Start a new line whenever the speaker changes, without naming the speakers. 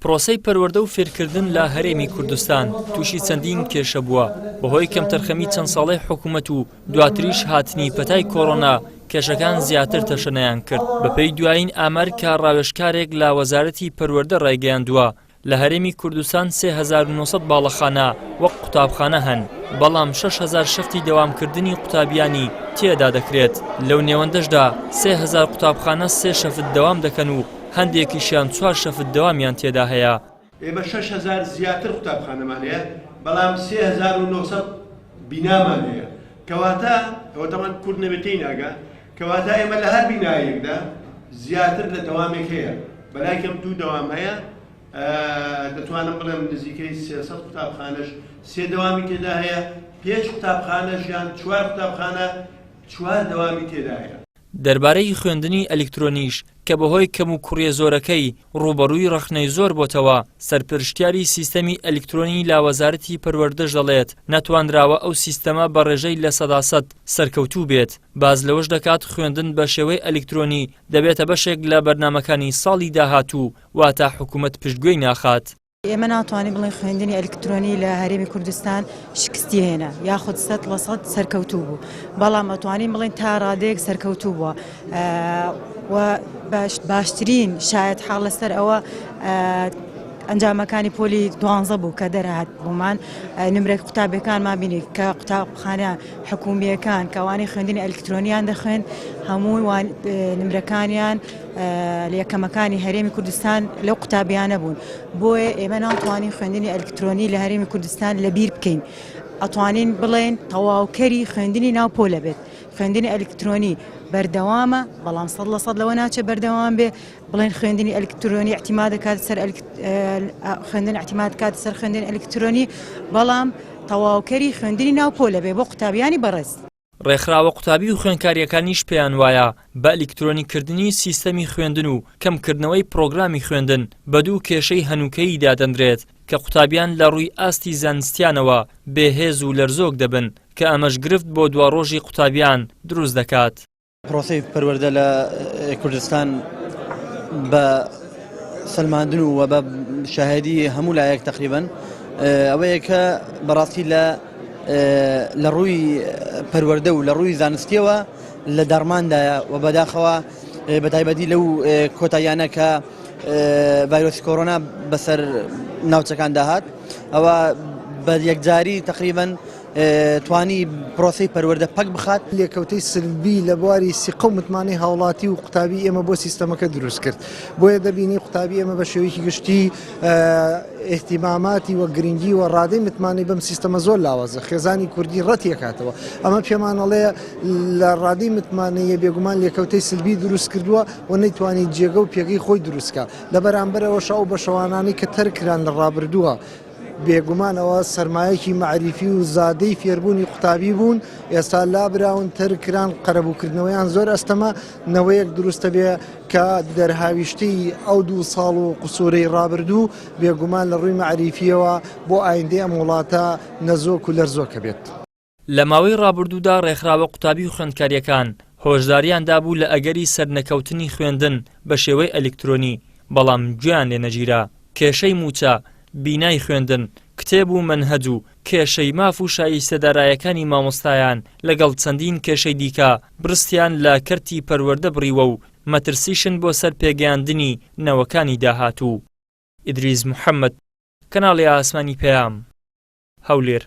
پرۆسەی پەروەردە و فێرکردن لە هەرێمی کوردستان تووشی چەندین کێشە بووە بەهۆی کەمتەرخەمی چەند ساڵەی حکوومەت و دواتریش هاتنی پەتای کۆڕۆنا کێشەکان زیاتر تەشەنەیان کرد. بەپێی دوایین ئامار کە ڕاوێژکارێک لە وەزارەتی پەروەردە ڕایگەیاندووە لە هەرێمی کوردستان 3900 باڵەخانە وەک قوتابخانە هەن، بەڵام 6000 شەفتی دەوامکردنی قوتابیانی تێدا دەکرێت. لەو نێوەندەشدا 3000 قوتابخانە 3 شەفت دەوام دەکەن و هەندێکیشیان 4 شەفت دەوامیان تێدا هەیە.
ئێمە 6000 زیاتر قوتابخانەمان هەیە، بەڵام 3900 بینامان هەیە. کەواتە ئەوە تەمان کورد نەبێتەی ناگا، کەواتە ئێمە لە هەر بینایەکدا زیاتر لە دەوامێک هەیە. بەلای کەم 2 دەوام هەیە، دەتوانم بڵێم نزیکەی 300 قوتابخانەش 3 دەوامی تێدا هەیە، 5 قوتابخانەش یان 4 قوتابخانە 4 دەوامی تێدا هەیە.
دەربارەی خوێندنی ئەلکترۆنیش کە بەهۆی کەم و کوڕیە زۆرەکەی ڕوبەڕووی ڕەخنەی زۆر بۆتەوە، سەرپرشتیاری سیستەمی ئەلکترۆنی لا وەزارەتی پەروەردەش دەڵێت نەتوانراوە ئەو سیستەمە بە ڕێژەی لە 100% سەرکەوتوو بێت. باز لەوەش دەکات خوێندن بە شێوەی ئەلکترۆنی دەبێتە بەشێک لە بەرنامەکانی ساڵی داهاتوو واتە حکوومەت پشتگوێی ناخات.
ئێمە ناتوانین بڵێن خوێندنی ئەلکترۆنی لە هەرێمی کوردستان شکستی هێنا یاخود 100% سەرکەوتوو بوو، بەڵام ئەتوانین بڵێن تا ڕادەیەک سەرکەوتوو بووە و باشترین شاید حاڵ لەسەر ئەوە ئەنجامەکانی پۆلی 12 بوو کە دەرهات بوومان نمرە قوتابەکانمان بینی کە قوتابخانە حکوومیەکان کەوانی خوێندنی ئەلکترۆنیان دەخوێن هەموو نمرەکانیان لە یەکەمەکانی هەرێمی کوردستان لەو قوتابیانە بوون. بۆیە ئێمە ناتوانین خوێندنی ئەلکترۆنی لە هەرێمی کوردستان لەبیر بکەین. ئەتوانین بڵێن تەواوکەری خوێندنی ناوپۆلە بێت. خوێندنی ئەلکترۆنی بەردەوامە، بەڵام 100% لەوە ناچێت بەردەوام بێ بڵێن خوێندنی ئەلکترۆنی احتیما دەکات سەر خوێندن احتیما دەکات سەر خوێندنی ئەلکترۆنی، بەڵام تەواوکەری خوێندنی ناوپۆلە بێ بۆ قوتابیانی بەڕێز.
ڕێکخراوە قوتابی و خوێندکاریەکانیش پێیان وایە بە ئەلکترۆنیکردنی سیستەمی خوێندن و کەمکردنەوەی پرۆگرامی خوێندن بە دوو کێشەی هەنووکەیی دادەنرێت کە قوتابیان لە ڕووی ئاستی زانستیانەوە بێهێز و لەرزۆک دەبن کە ئەمەش گرفت بۆ دواڕۆژی قوتابیان دروست دەکات.
پرۆسەی پەروەردە لە کوردستان بە سەلماندن و بە شاهدی هەموو لایەک تقریبا ئەوەیە کە بەڕاستی لە ڕووی پەروەردە و لە ڕووی زانستیەوە لە دەرماندایە و بەداخەوە بەتایبەتی لەو کۆتاییانە کە ڤایرۆسی کۆڕۆنا بەسەر ناوچەکان داهات، ئەوە بە یەکجاری تقریبا توانی پرۆسەی پەروەردە پەک بخات.
لێکەوتەی سلبی لە بواری سیقە و متمانەی هاوڵاتی و قوتابی ئێمە بۆ سیستەمەکە دروست کرد. بۆیە دەبینی قوتابی ئێمە بە شێوەیەکی گشتی احتیماماتی و گرنگی و ڕادەی متمانەی بەم سیستەمە زۆر لاوازە، خێزانی کوردی ڕەتیەکاتەوە. ئەمە پێمانەڵێ لە ڕادەی متمانەیە بێگومان لێکەوتەی سلبی دروست کردووە و نەیتوانی جێگە و پێگەی خۆی دروستکە. لە بەرامبەرەوە شاو بە شەوانانی کە تەرکران لە ڕابردووە بێگومانەوە سەرمایەکی معریفی و زادەی فێربوونی قوتابی بوون، ئێستا لابراون تەرکران قەرەبووکردنەوەیان زۆر ئەستەمە نەوەیەک دروستە بێ کە دەرهاویشتەی ئەو 2 ساڵ و قسوورەی ڕابردوو بێگومان لە ڕووی معریفیەوە بۆ ئایندەی ئەم وڵاتە نەزۆک و لەرزۆکە بێت.
لە ماوەی ڕابردوودا ڕێکخراوە قوتابی و خوێندکاریەکان هۆشداریاندا بوو لە ئەگەری سەرنەکەوتنی خوێندن بە شێوەی ئەلکترۆنی، بەڵام گویان لێ نەگیرا. کێشەی موچە، بینای خوێندن، کتێب و مەنهەج و کێشەی ماف و شایستەدارایەکانی مامۆستایان لەگەڵ چەندین کێشەی دیکە برستیان لە کەرتی پەروەردە بڕیوە و مەترسیشن بۆ سەر پێگەیاندنی نەوەکانی داهاتوو. ئیدریس محەممەد، کەناڵی ئاسمانی پەیام، هەولێر.